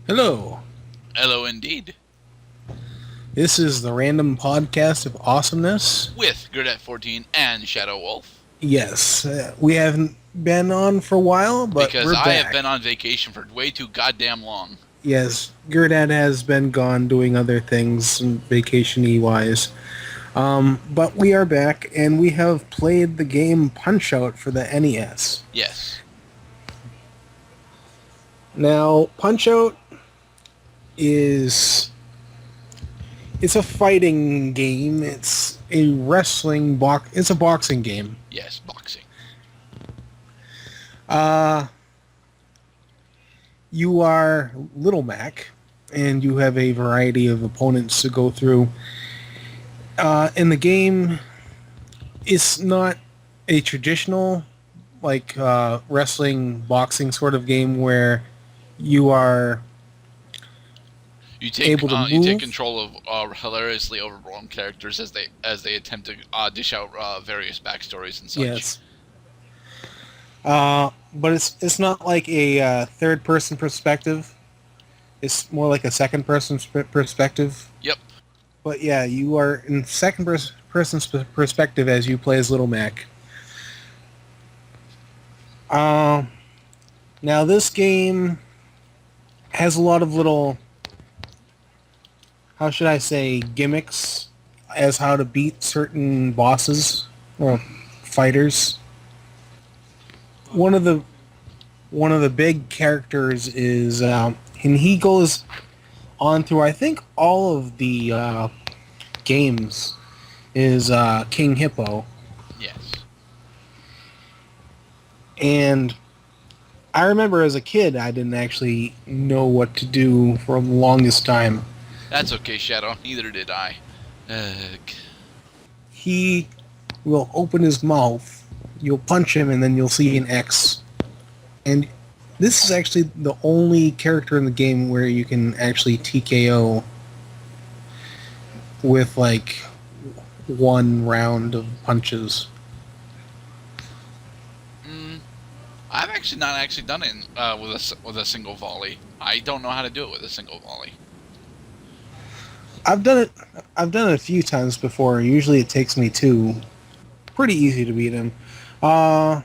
Hello, Hello, indeed. this is the random podcast of awesomeness. With Gurdette14 and Shadow Wolf. Yes, we haven't been on for a while, but Because we're I have been back. on vacation for way too goddamn long. Yes, Gerdad has been gone doing other things, vacation-y wise. But we are back, and we have played the game Punch-Out for the NES. Yes. Now, Punch-Out is... It's a fighting game. It's a It's a boxing game. Yes, boxing. Uh, you are Little Mac, and you have a variety of opponents to go through. In the game, it's not a traditional wrestling boxing sort of game where you are You take able to you take move. control of hilariously overblown characters as they attempt to dish out various backstories and such. Yes. But it's not like a third person perspective. It's more like a second person perspective. Yep. But yeah, you are in second person's perspective as you play as Little Mac. Uh, Now this game has a lot of little, how should I say, gimmicks as how to beat certain bosses or fighters. One of the big characters is, and he goes on through I think all of the games, is King Hippo. Yes. And I remember as a kid I didn't actually know what to do for the longest time. That's okay, Shadow. Neither did I. Ugh. He will open his mouth, you'll punch him, and then you'll see an X. And this is actually the only character in the game where you can actually TKO with like one round of punches. Mm, I've actually not actually done it with a single volley. I don't know how to do it with a single volley. I've done it. I've done it a few times before. Usually it takes me two. Pretty easy to beat him. Uh,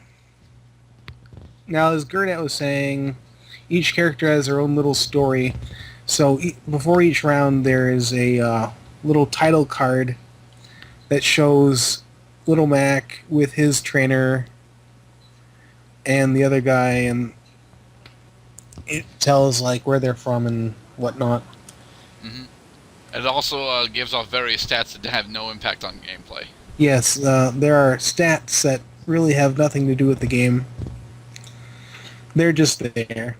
Now, as Gernat was saying, each character has their own little story. So before each round, there is a little title card that shows Little Mac with his trainer and the other guy, and it tells like where they're from and whatnot. hmm It also gives off various stats that have no impact on gameplay. Yes, there are stats that really have nothing to do with the game. They're just there.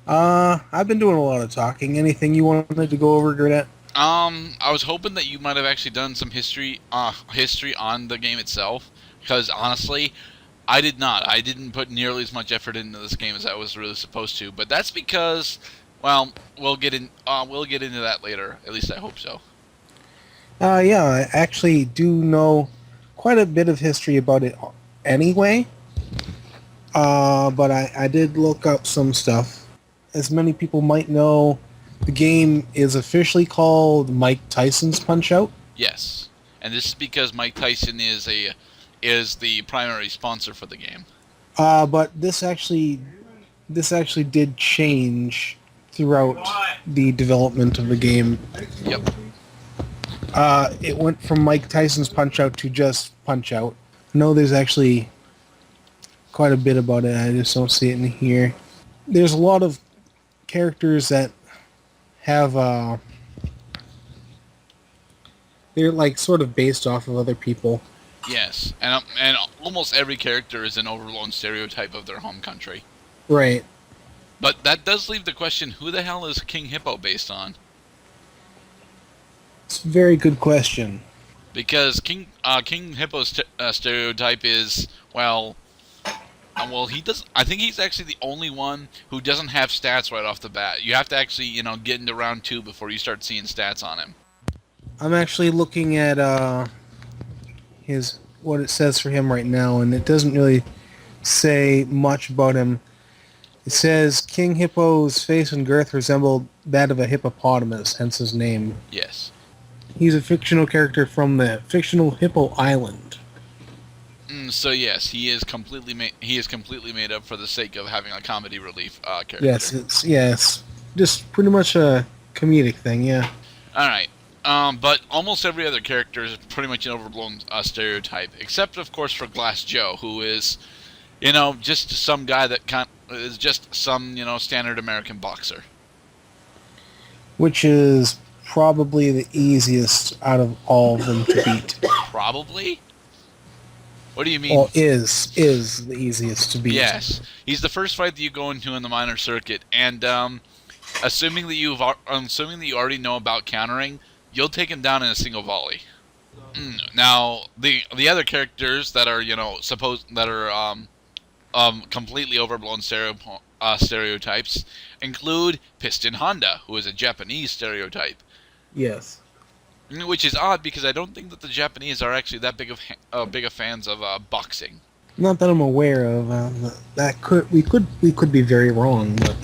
I've been doing a lot of talking. Anything you wanted to go over, Gernat? I was hoping that you might have actually done some history on the game itself, because honestly, I did not. I didn't put nearly as much effort into this game as I was really supposed to. But that's because, well, we'll get into that later. At least I hope so. Yeah, I actually do know quite a bit of history about it anyway. But I did look up some stuff. As many people might know, the game is officially called Mike Tyson's Punch-Out. Yes, and this is because Mike Tyson is the primary sponsor for the game. But this actually did change throughout the development of the game. Yep. It went from Mike Tyson's Punch-Out to just Punch-Out. No, there's actually quite a bit about it. I just don't see it in here. There's a lot of characters that have they're like sort of based off of other people. Yes, and almost every character is an overblown stereotype of their home country. Right. But that does leave the question: who the hell is King Hippo based on? It's a very good question. Because King Hippo's stereotype is he does. I think he's actually the only one who doesn't have stats right off the bat. You have to actually get into round 2 before you start seeing stats on him. I'm actually looking at his what it says for him right now, and it doesn't really say much about him. It says King Hippo's face and girth resembled that of a hippopotamus, hence his name. Yes. He's a fictional character from the fictional Hippo Island. So yes, he is completely made up for the sake of having a comedy relief character. Yes, just pretty much a comedic thing, yeah. All right. But almost every other character is pretty much an overblown stereotype, except of course for Glass Joe, who is, just some guy that is just some standard American boxer. Which is probably the easiest out of all of them to beat. Probably. What do you mean? Well, is the easiest to beat. Yes, he's the first fight that you go into in the minor circuit, and assuming that you already know about countering, you'll take him down in a single volley. Now, the other characters that are completely overblown stereotypes include Piston Honda, who is a Japanese stereotype. Yes. Which is odd because I don't think that the Japanese are actually that big of fans of boxing. Not that I'm aware of. We could be very wrong, but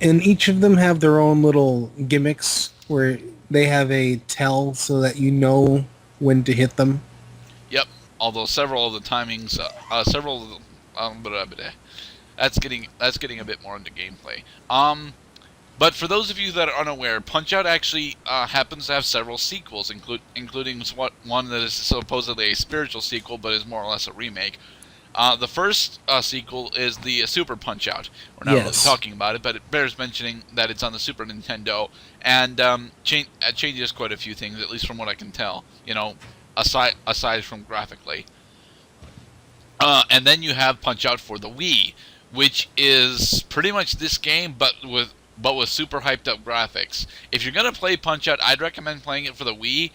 and each of them have their own little gimmicks where they have a tell so that you know when to hit them. Yep. Although several of the timings, that's getting a bit more into gameplay. But for those of you that are unaware, Punch-Out actually happens to have several sequels, including one that is supposedly a spiritual sequel, but is more or less a remake. The first sequel is the Super Punch-Out. We're not really talking about it, but it bears mentioning that it's on the Super Nintendo, and it changes quite a few things, at least from what I can tell. Aside from graphically. And then you have Punch-Out for the Wii, which is pretty much this game, but with super hyped up graphics. If you're gonna play Punch-Out, I'd recommend playing it for the Wii,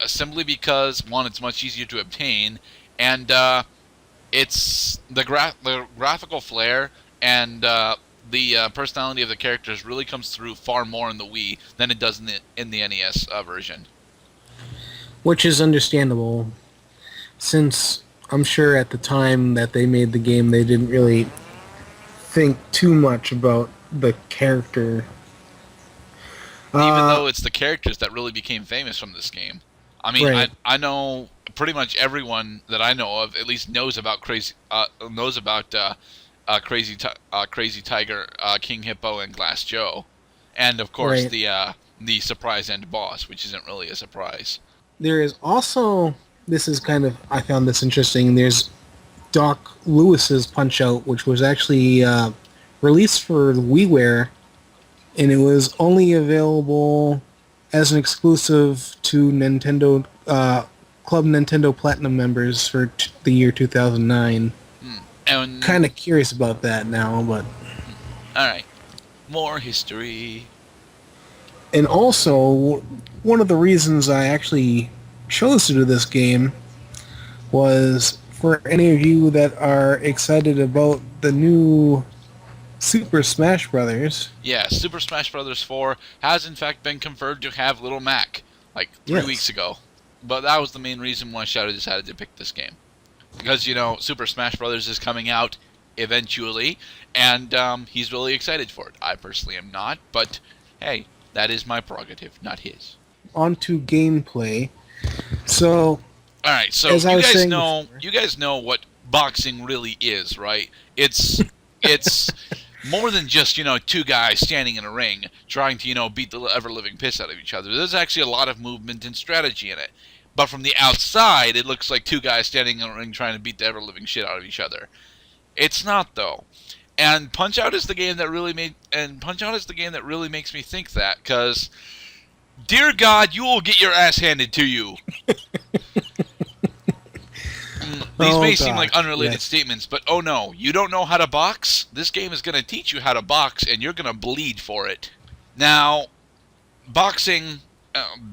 simply because one, it's much easier to obtain, and it's the graphical flair and the personality of the characters really comes through far more in the Wii than it does in the NES version. Which is understandable, since I'm sure at the time that they made the game, they didn't really think too much about the character. Even though it's the characters that really became famous from this game. I mean, right. I know pretty much everyone that I know of at least knows about Crazy Tiger, King Hippo, and Glass Joe, and of course right. the surprise end boss, which isn't really a surprise. There is also, I found this interesting. There's Doc Lewis's Punch-Out, which was actually released for WiiWare, and it was only available as an exclusive to Nintendo Club Nintendo Platinum members for the year 2009. And kind of curious about that now, but all right, more history. And also, one of the reasons I actually chose to do this game was for any of you that are excited about the new Super Smash Brothers. Yeah, Super Smash Brothers 4 has in fact been confirmed to have Little Mac, like 3 weeks ago. But that was the main reason why Shadow decided to pick this game. Because, Super Smash Brothers is coming out eventually, and he's really excited for it. I personally am not, but hey, that is my prerogative, not his. On to gameplay. So, all right, so you guys know what boxing really is, right? It's more than just, two guys standing in a ring trying to, beat the ever-living piss out of each other. There's actually a lot of movement and strategy in it. But from the outside, it looks like two guys standing in a ring trying to beat the ever-living shit out of each other. It's not, though. And Punch-Out is the game that really makes me think that, because, dear God, you will get your ass handed to you. These may seem like unrelated statements, but oh no, you don't know how to box? This game is going to teach you how to box, and you're going to bleed for it. Now, boxing,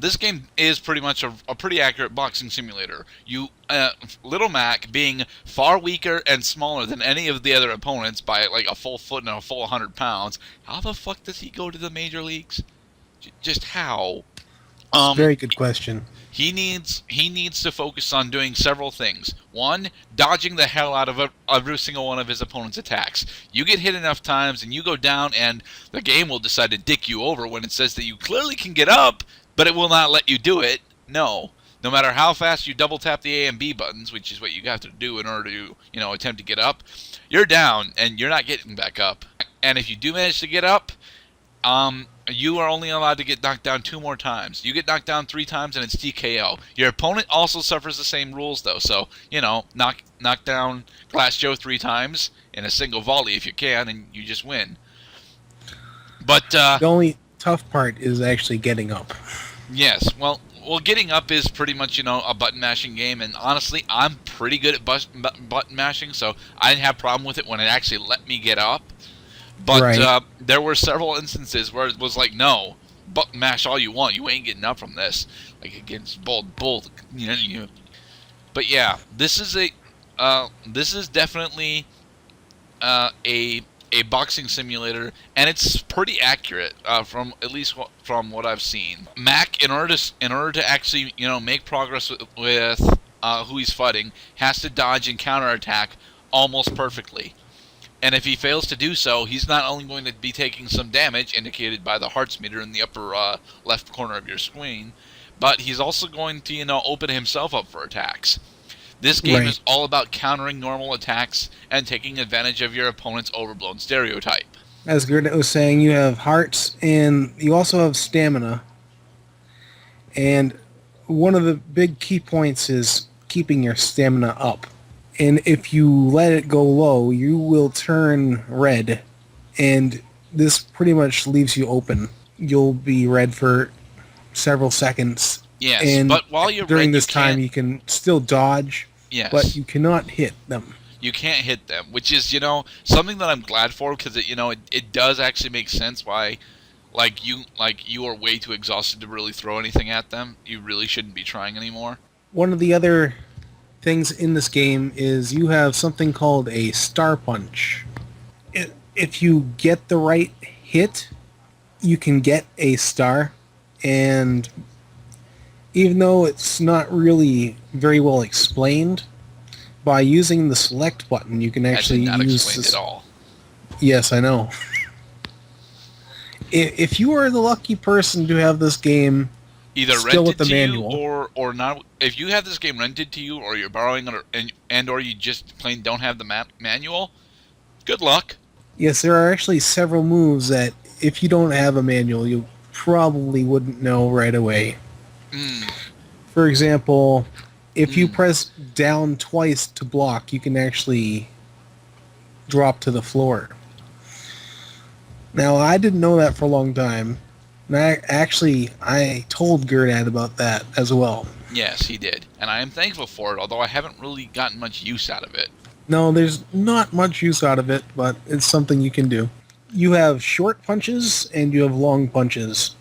this game is pretty much a pretty accurate boxing simulator. Little Mac, being far weaker and smaller than any of the other opponents by like a full foot and a full 100 pounds, how the fuck does he go to the major leagues? Just how? Very good question. He needs to focus on doing several things. One, dodging the hell out of every single one of his opponent's attacks. You get hit enough times and you go down, and the game will decide to dick you over when it says that you clearly can get up, but it will not let you do it. No. No matter how fast you double tap the A and B buttons, which is what you have to do in order to, attempt to get up, you're down and you're not getting back up. And if you do manage to get up, you are only allowed to get knocked down 2 more times. You get knocked down 3 times and it's TKO. Your opponent also suffers the same rules though, so, knock down Glass Joe 3 times in a single volley if you can, and you just win. But the only tough part is actually getting up. Yes, well, getting up is pretty much, a button mashing game, and honestly, I'm pretty good at button mashing, so I didn't have a problem with it when it actually let me get up. But right. There were several instances where it was like, no, button mash all you want, you ain't getting up from this, like against Bull. But yeah, this is definitely a boxing simulator, and it's pretty accurate from at least from what I've seen. Mac, in order to actually make progress with who he's fighting, has to dodge and counterattack almost perfectly. And if he fails to do so, he's not only going to be taking some damage, indicated by the hearts meter in the upper left corner of your screen, but he's also going to open himself up for attacks. This game is all about countering normal attacks and taking advantage of your opponent's overblown stereotype. As Gerda was saying, you have hearts and you also have stamina. And one of the big key points is keeping your stamina up. And if you let it go low, you will turn red. And this pretty much leaves you open. You'll be red for several seconds. Yes, and but while you're during red, this time, you can still dodge. Yes. But you cannot hit them. You can't hit them, which is, something that I'm glad for, because it does actually make sense why, you are way too exhausted to really throw anything at them. You really shouldn't be trying anymore. One of the other things in this game is you have something called a star punch. If you get the right hit, you can get a star, and even though it's not really very well explained, by using the select button, you can actually use... That's not explained at all. Yes, I know. If you are the lucky person to have this game either still rented with the to manual, you or not, if you have this game rented to you, or you're borrowing it, or you just plain don't have the manual, good luck. yes, there are actually several moves that if you don't have a manual, you probably wouldn't know right away. For example, if you press down twice to block, you can actually drop to the floor. Now, I didn't know that for a long time. And I told Gerdad about that as well. Yes, he did. And I am thankful for it, although I haven't really gotten much use out of it. No, there's not much use out of it, but it's something you can do. You have short punches and you have long punches.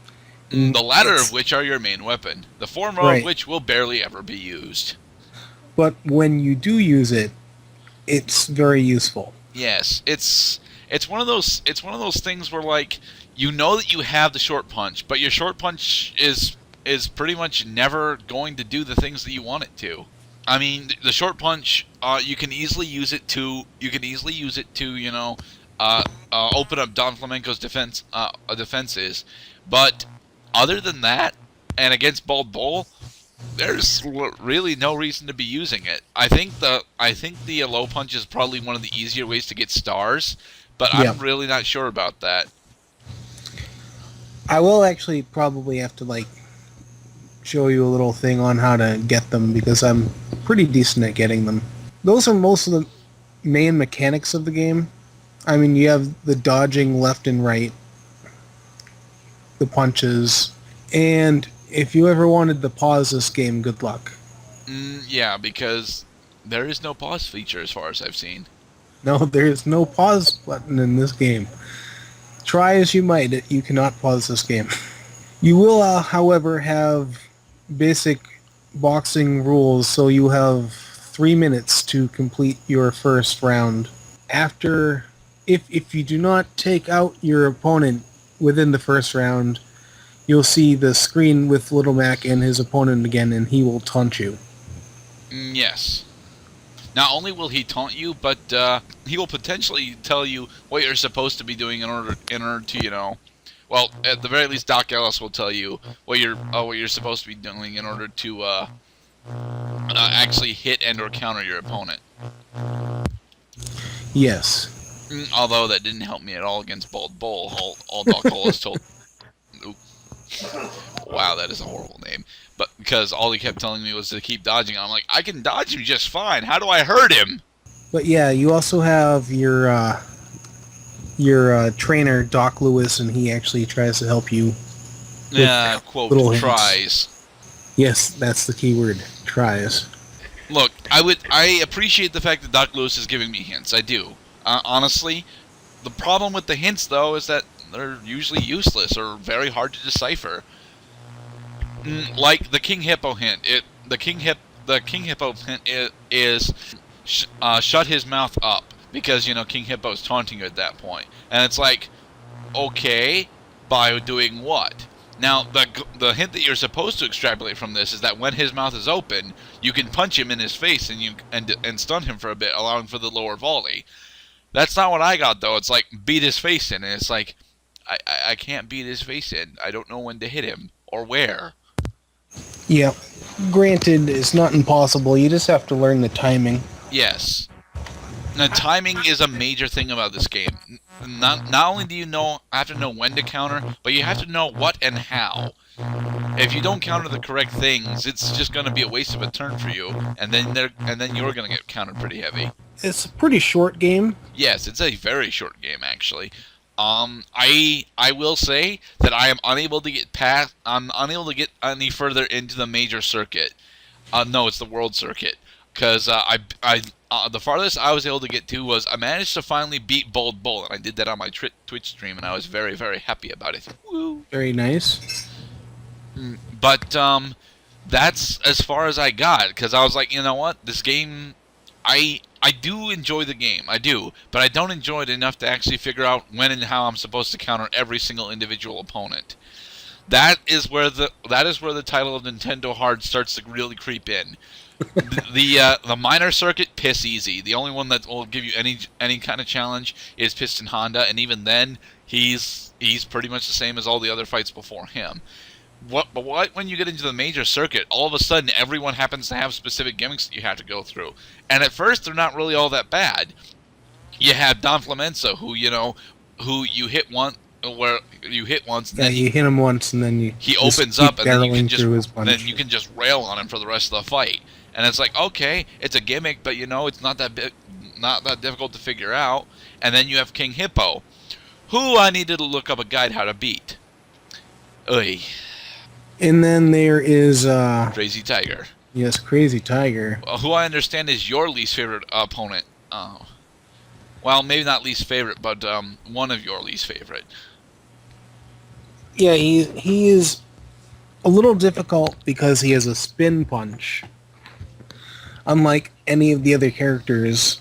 The latter of which are your main weapon. The former of which will barely ever be used. But when you do use it, it's very useful. Yes, it's one of those things where, like, you know that you have the short punch, but your short punch is pretty much never going to do the things that you want it to. I mean, the short punch, you can easily use it to open up Don Flamenco's defenses, but other than that, and against Bald Bull, there's really no reason to be using it. I think the low punch is probably one of the easier ways to get stars, but I'm really not sure about that. I will actually probably have to show you a little thing on how to get them, because I'm pretty decent at getting them. Those are most of the main mechanics of the game. I mean, you have the dodging left and right, the punches, and if you ever wanted to pause this game, good luck. Yeah, because there is no pause feature as far as I've seen. No, there is no pause button in this game. Try as you might, you cannot pause this game. You will, however, have basic boxing rules, so you have 3 minutes to complete your first round. If you do not take out your opponent within the first round, you'll see the screen with Little Mac and his opponent again, and he will taunt you. Yes. Not only will he taunt you, but he will potentially tell you what you're supposed to be doing in order to, well, at the very least, Doc Ellis will tell you what you're supposed to be doing in order to actually hit and or counter your opponent. Yes. Although that didn't help me at all against Bald Bull. All Doc Ellis told. Oop. Wow, that is a horrible name. But because all he kept telling me was to keep dodging, I'm like, I can dodge him just fine. How do I hurt him? But yeah, you also have your trainer, Doc Lewis, and he actually tries to help you. Yeah, quote, tries. Yes, that's the key word, tries. Look, I appreciate the fact that Doc Lewis is giving me hints. I do. Honestly, the problem with the hints, though, is that they're usually useless or very hard to decipher. Like the King Hippo hint. The King Hippo hint is shut his mouth up, because, King Hippo's taunting you at that point. And it's like, okay, by doing what? Now, the hint that you're supposed to extrapolate from this is that when his mouth is open, you can punch him in his face and stun him for a bit, allowing for the lower volley. That's not what I got, though. It's like, beat his face in, and it's like, I can't beat his face in. I don't know when to hit him, or where. Yeah. Granted, it's not impossible. You just have to learn the timing. Yes. The timing is a major thing about this game. Not only do you have to know when to counter, but you have to know what and how. If you don't counter the correct things, it's just going to be a waste of a turn for you, and then you're going to get countered pretty heavy. It's a pretty short game. Yes, it's a very short game, actually. I will say that I am unable to get past. I'm unable to get any further into the major circuit. No, it's the world circuit. Because the farthest I was able to get to was I managed to finally beat Bald Bull, and I did that on my Twitch stream, and I was very, very happy about it. Woo! Very nice. But that's as far as I got, because I was like, you know what, this game, I do enjoy the game, I do, but I don't enjoy it enough to actually figure out when and how I'm supposed to counter every single individual opponent. That is where the title of Nintendo Hard starts to really creep in. The minor circuit, piss easy. The only one that will give you any kind of challenge is Piston Honda, and even then, he's pretty much the same as all the other fights before him. But when you get into the major circuit, all of a sudden everyone happens to have specific gimmicks that you have to go through, and at first they're not really all that bad. You have Don Flamenco, who you hit once. Where you hit once, yeah, you hit him once, and then he opens up, and then you can just rail on him for the rest of the fight. And it's like, okay, it's a gimmick, but it's not that difficult to figure out. And then you have King Hippo, who I needed to look up a guide how to beat. Oy. And then there is Crazy Tiger. Yes, Crazy Tiger. Who I understand is your least favorite opponent. Well, maybe not least favorite, but one of your least favorite. Yeah, he is a little difficult because he has a spin punch. Unlike any of the other characters,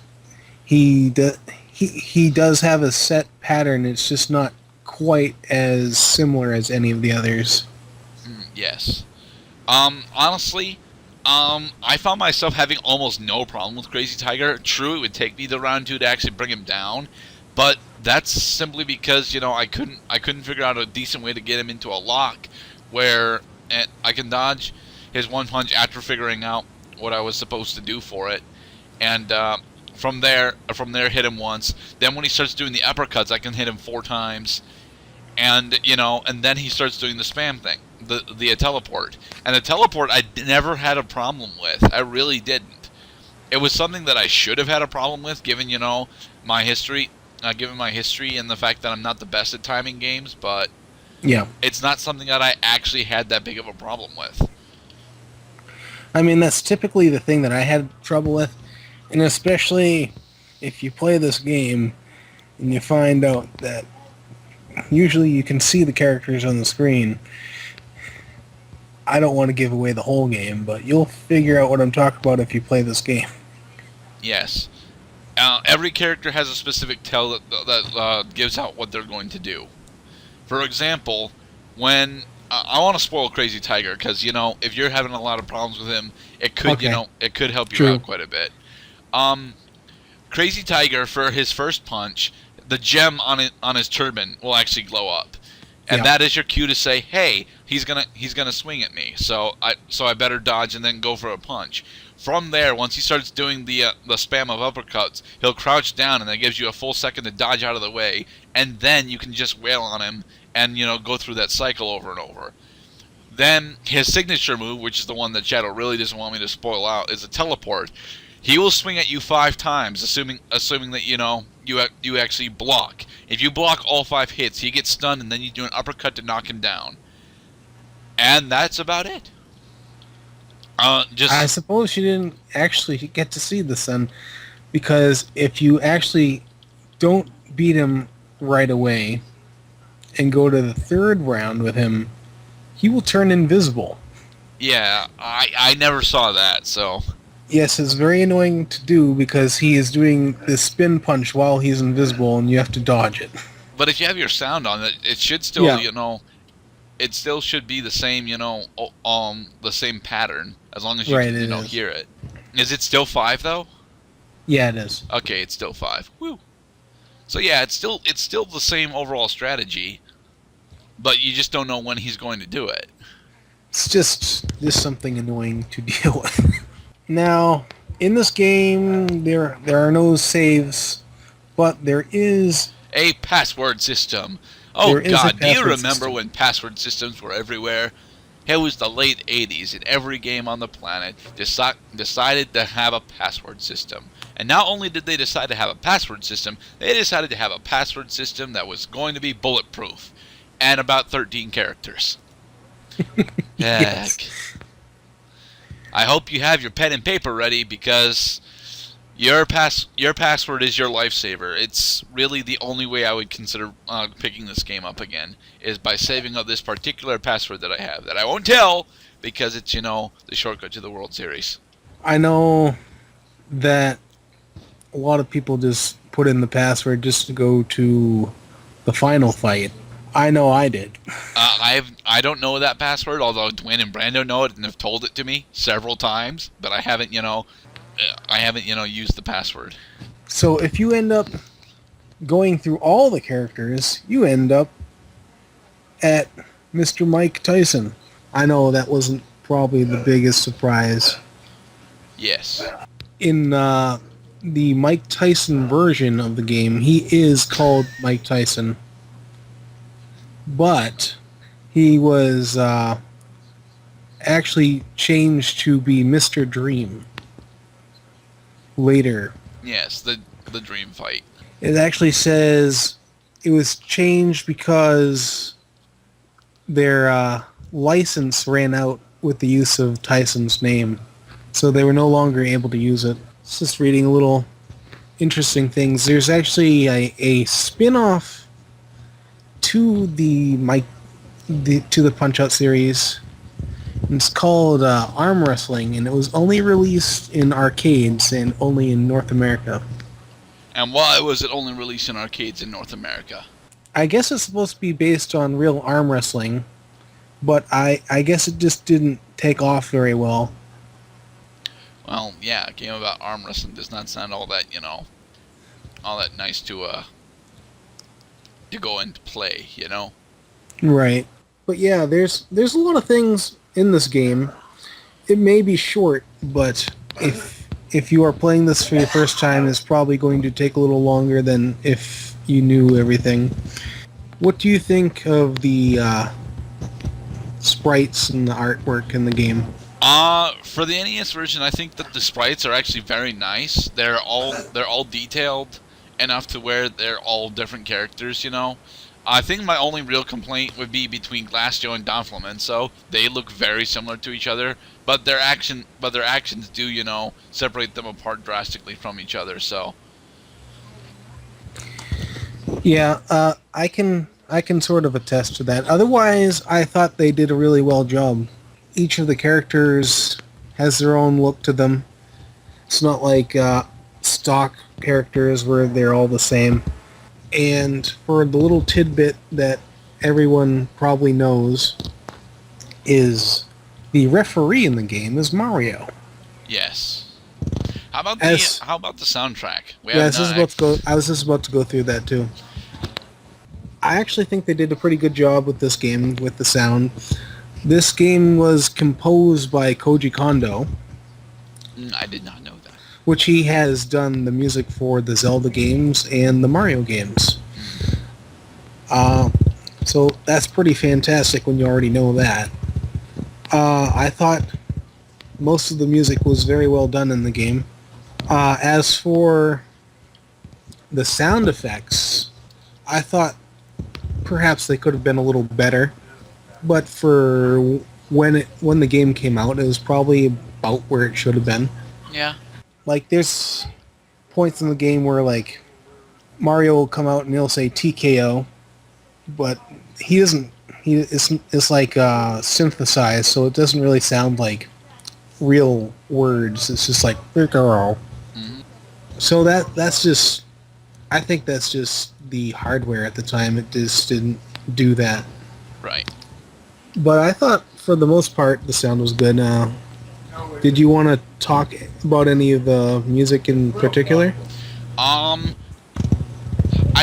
he does have a set pattern. It's just not quite as similar as any of the others. Yes. Honestly, I found myself having almost no problem with Crazy Tiger. True, it would take me the round 2 to actually bring him down, but that's simply because I couldn't figure out a decent way to get him into a lock where I can dodge his one punch after figuring out what I was supposed to do for it, and from there hit him once. Then when he starts doing the uppercuts, I can hit him 4 times, and then he starts doing the spam thing, the teleport. And the teleport I never had a problem with. I really didn't. It was something that I should have had a problem with, given my history, given my history and the fact that I'm not the best at timing games. But yeah, it's not something that I actually had that big of a problem with. I mean, that's typically the thing that I had trouble with, and especially if you play this game and you find out that usually you can see the characters on the screen. I don't want to give away the whole game, but you'll figure out what I'm talking about if you play this game. Yes. Every character has a specific tell that gives out what they're going to do. For example, when I want to spoil Crazy Tiger because if you're having a lot of problems with him, it could Okay. it could help you True. out quite a bit. Um, Crazy Tiger, for his first punch, the gem on his turban will actually glow up, and Yeah. that is your cue to say, "Hey, he's gonna swing at me, so I better dodge and then go for a punch." From there, once he starts doing the spam of uppercuts, he'll crouch down, and that gives you a full second to dodge out of the way, and then you can just wail on him and go through that cycle over and over. Then his signature move, which is the one that Shadow really doesn't want me to spoil out, is a teleport. He will swing at you 5 times, assuming that you actually block. If you block all 5 hits, he gets stunned, and then you do an uppercut to knock him down. And that's about it. I suppose you didn't actually get to see this then, because if you actually don't beat him right away and go to the 3rd round with him, he will turn invisible. Yeah, I never saw that, so... Yes, it's very annoying to do because he is doing the spin punch while he's invisible and you have to dodge it. But if you have your sound on it should still, Yeah. It still should be the same, the same pattern, as long as you Right, can, it is. hear it. Is it still 5, though? Yeah, it is. Okay, it's still 5. Woo! So yeah, it's still the same overall strategy, but you just don't know when he's going to do it. It's just something annoying to deal with. Now, in this game, there are no saves, but there is... A password system. Oh There is a God, do you password remember system. when password systems were everywhere? It was the late 80s, and every game on the planet decided to have a password system. And not only did they decide to have a password system, they decided to have a password system that was going to be bulletproof, and about 13 characters. Yes. Heck. I hope you have your pen and paper ready, because your password is your lifesaver. It's really the only way I would consider picking this game up again, is by saving up this particular password that I have, that I won't tell, because it's, the shortcut to the World Series. I know that a lot of people just put in the password just to go to the final fight. I know I did. I don't know that password, although Dwayne and Brando know it and have told it to me several times, but I haven't, used the password. So if you end up going through all the characters, you end up at Mr. Mike Tyson. I know that wasn't probably the biggest surprise. Yes. In the Mike Tyson version of the game, he is called Mike Tyson. But he was actually changed to be Mr. Dream later. Yes, the dream fight. It actually says it was changed because their license ran out with the use of Tyson's name. So they were no longer able to use it. It's just reading a little interesting things. There's actually a spin-off to the Punch-Out series. It's called Arm Wrestling, and it was only released in arcades and only in North America. And why was it only released in arcades in North America? I guess it's supposed to be based on real arm wrestling, but I guess it just didn't take off very well. Well, yeah, a game about arm wrestling does not sound all that, all that nice to go into play, Right. But yeah, there's a lot of things in this game. It may be short, but if you are playing this for your first time, it's probably going to take a little longer than if you knew everything. What do you think of the sprites and the artwork in the game? For the NES version, I think that the sprites are actually very nice. They're all detailed enough to where they're all different characters, I think my only real complaint would be between Glass Joe and Don Flamenco. They look very similar to each other, but their actions do, separate them apart drastically from each other, so. Yeah, I can sort of attest to that. Otherwise, I thought they did a really well job. Each of the characters has their own look to them. It's not like stock characters where they're all the same. And for the little tidbit that everyone probably knows, is the referee in the game is Mario. Yes. How about As the soundtrack? We yeah, have not. I was just about to go through that too. I actually think they did a pretty good job with this game with the sound. This game was composed by Koji Kondo, I did not know that. which he has done the music for the Zelda games and the Mario games. Uh, so that's pretty fantastic when you already know that. I thought most of the music was very well done in the game. As for the sound effects, I thought perhaps they could have been a little better, but for when the game came out, it was probably about where it should have been. Yeah. Like there's points in the game where like Mario will come out and he'll say TKO, but he doesn't. It's like synthesized, so it doesn't really sound like real words. It's just like girl. Hmm. So that's just. I think that's just the hardware at the time. It just didn't do that. Right. But I thought for the most part the sound was good. Did you want to talk about any of the music in particular? I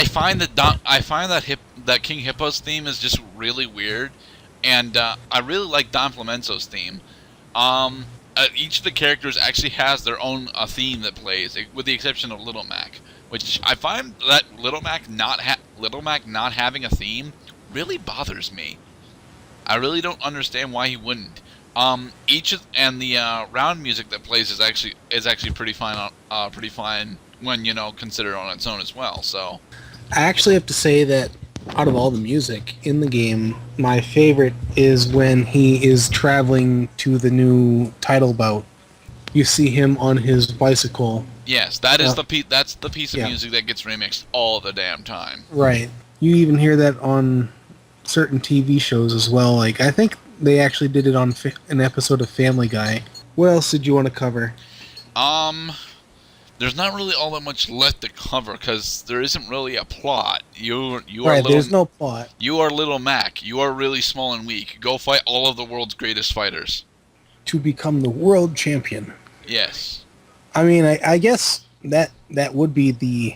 find that King Hippo's theme is just really weird, and I really like Don Flamenco's theme. Each of the characters actually has their own theme that plays, with the exception of Little Mac, which I find that Little Mac not having a theme really bothers me. I really don't understand why he wouldn't. The round music that plays is actually pretty fine. Pretty fine when considered on its own as well. So I actually have to say that out of all the music in the game, my favorite is when he is traveling to the new title bout. You see him on his bicycle. yes, that's the piece of yeah. music that gets remixed all the damn time. Right. You even hear that on certain TV shows as well. Like I think they actually did it on an episode of Family Guy. What else did you want to cover? There's not really all that much left to cover because there isn't really a plot. You are Right, little, there's no plot. You are Little Mac. You are really small and weak. Go fight all of the world's greatest fighters. To become the world champion. Yes. I mean, I guess that would be the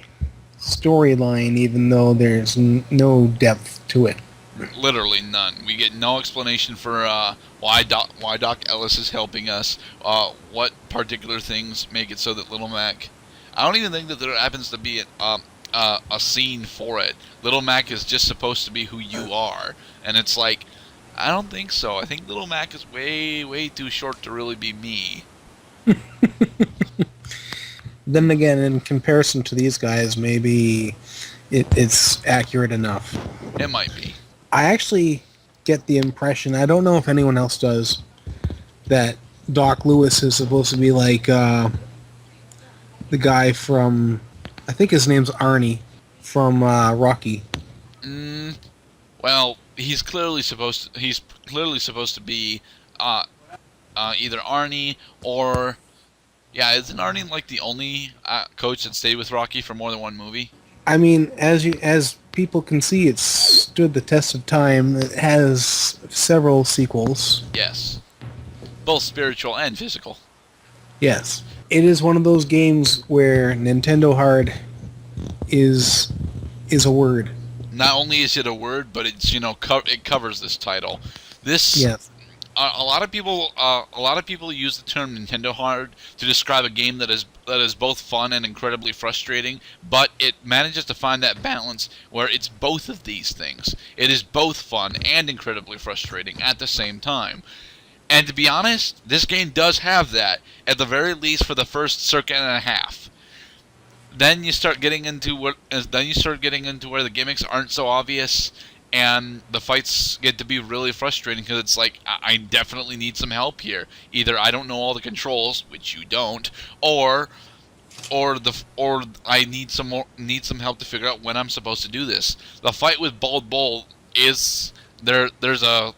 storyline, even though there's no depth to it. Literally none. We get no explanation for why Doc Ellis is helping us. What particular things make it so that Little Mac. I don't even think that there happens to be a scene for it. Little Mac is just supposed to be who you are, and it's like, I don't think so. I think Little Mac is way too short to really be me. Then again, in comparison to these guys, maybe it's accurate enough. It might be. I actually get the impression, I don't know if anyone else does, that Doc Lewis is supposed to be like the guy I think his name's Arnie, from Rocky. Well, he's clearly supposed to be either Arnie or... Yeah, isn't Arnie like the only coach that stayed with Rocky for more than one movie? I mean, as people can see, it's stood the test of time. It has several sequels. Yes. Both spiritual and physical. Yes. It is one of those games where Nintendo Hard is a word. Not only is it a word, but it's it covers this title. This Yes. A lot of people use the term Nintendo Hard to describe a game that is both fun and incredibly frustrating, but it manages to find that balance where it's both of these things. It is both fun and incredibly frustrating at the same time. And to be honest, this game does have that, at the very least for the first circuit and a half. Then you start getting into where the gimmicks aren't so obvious, and the fights get to be really frustrating because it's like, I definitely need some help here. Either I don't know all the controls, which you don't, or I need some help to figure out when I'm supposed to do this. The fight with Bald Bull is there's a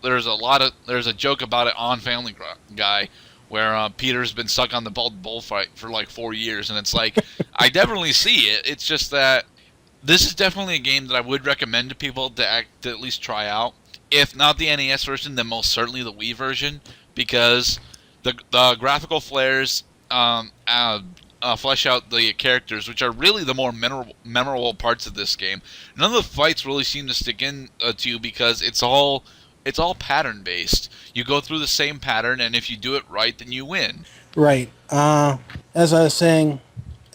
joke about it on Family Guy where Peter's been stuck on the Bald Bull fight for like 4 years, and it's like, I definitely see it. It's just that this is definitely a game that I would recommend to people to at least try out If not the NES version, then most certainly the Wii version, because the graphical flares flesh out the characters, which are really the more memorable parts of this game. None of the fights really seem to stick in to you because it's all pattern based. You go through the same pattern, and if you do it right, then you win. Right. As I was saying,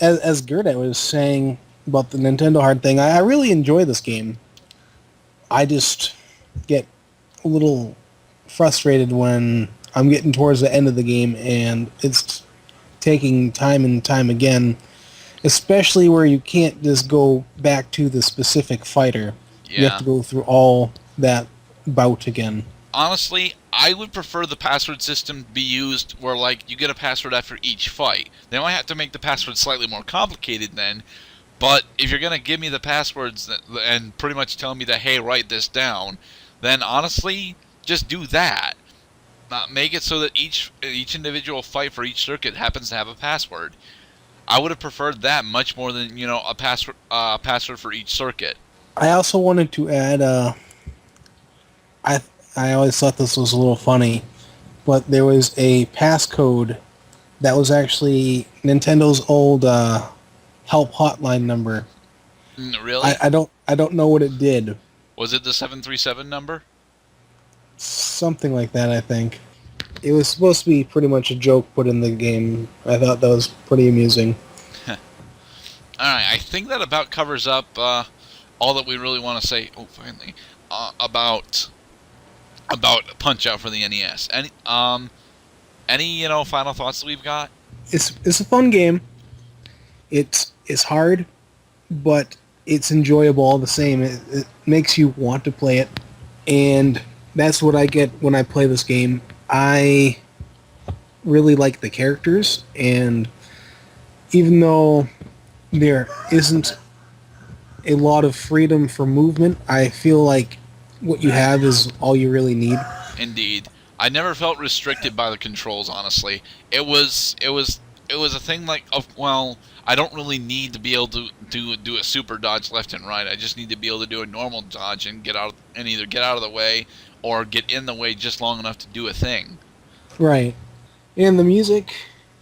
as Gerda was saying about the Nintendo Hard thing, I really enjoy this game. I just get a little frustrated when I'm getting towards the end of the game and it's taking time and time again, especially where you can't just go back to the specific fighter. You have Yeah. to go through all that bout again. Honestly, I would prefer the password system be used where, like, you get a password after each fight. They might have to make the password slightly more complicated then, but if you're going to give me the passwords and pretty much tell me that, hey, write this down, then honestly, just do that. Make it so that each individual fight for each circuit happens to have a password. I would have preferred that much more than, a password for each circuit. I also wanted to add, I I always thought this was a little funny, but there was a passcode that was actually Nintendo's old help hotline number. Really? I don't know what it did. Was it the 737 number? Something like that, I think. It was supposed to be pretty much a joke put in the game. I thought that was pretty amusing. Alright, I think that about covers up all that we really want to say. Oh, finally. About Punch-Out for the NES. Any final thoughts that we've got? It's a fun game. It's hard, but it's enjoyable all the same. It makes you want to play it, and that's what I get when I play this game. I really like the characters, and even though there isn't a lot of freedom for movement, I feel like what you have is all you really need. Indeed. I never felt restricted by the controls, honestly. It was a thing like, well, I don't really need to be able to do a super dodge left and right. I just need to be able to do a normal dodge and either get out of the way or get in the way just long enough to do a thing. Right. And the music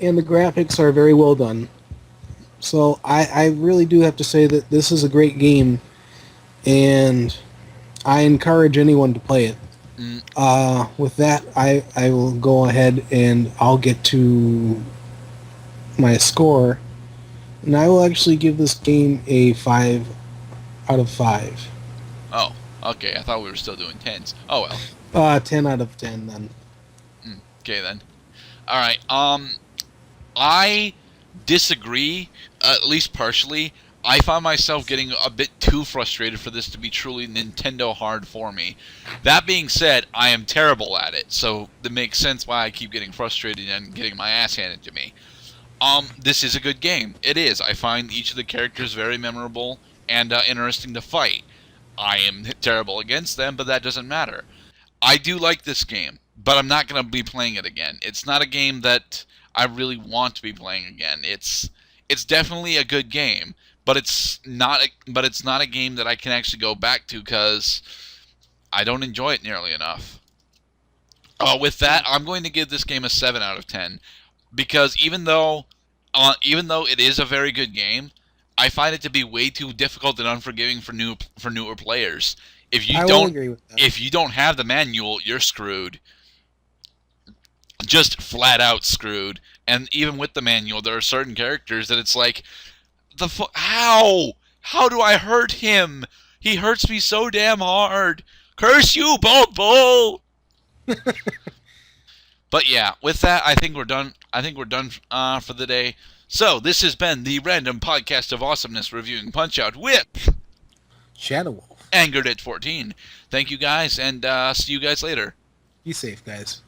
and the graphics are very well done. So I really do have to say that this is a great game, and I encourage anyone to play it. With that, I will go ahead and I'll get to my score, and I will actually give this game a 5 out of 5. Oh, okay. I thought we were still doing tens. Oh well. 10 out of 10 then. Okay then. All right. I disagree, at least partially. I found myself getting a bit too frustrated for this to be truly Nintendo hard for me. That being said, I am terrible at it, so that makes sense why I keep getting frustrated and getting my ass handed to me. This is a good game. It is. I find each of the characters very memorable and interesting to fight. I am terrible against them, but that doesn't matter. I do like this game, but I'm not going to be playing it again. It's not a game that I really want to be playing again. It's definitely a good game, but it's not a game that I can actually go back to because I don't enjoy it nearly enough. With that, I'm going to give this game a 7 out of 10 because even though it is a very good game, I find it to be way too difficult and unforgiving for newer players. I will agree with that. If you don't have the manual, you're screwed. Just flat out screwed. And even with the manual, there are certain characters that it's like, how do I hurt him? He hurts me so damn hard. Curse you, Bald Bull! But yeah, with that, I think we're done. For the day. So this has been the random podcast of awesomeness reviewing Punch-Out with Shadow Wolf. Angered at 14. Thank you guys, and see you guys later. Be safe, guys.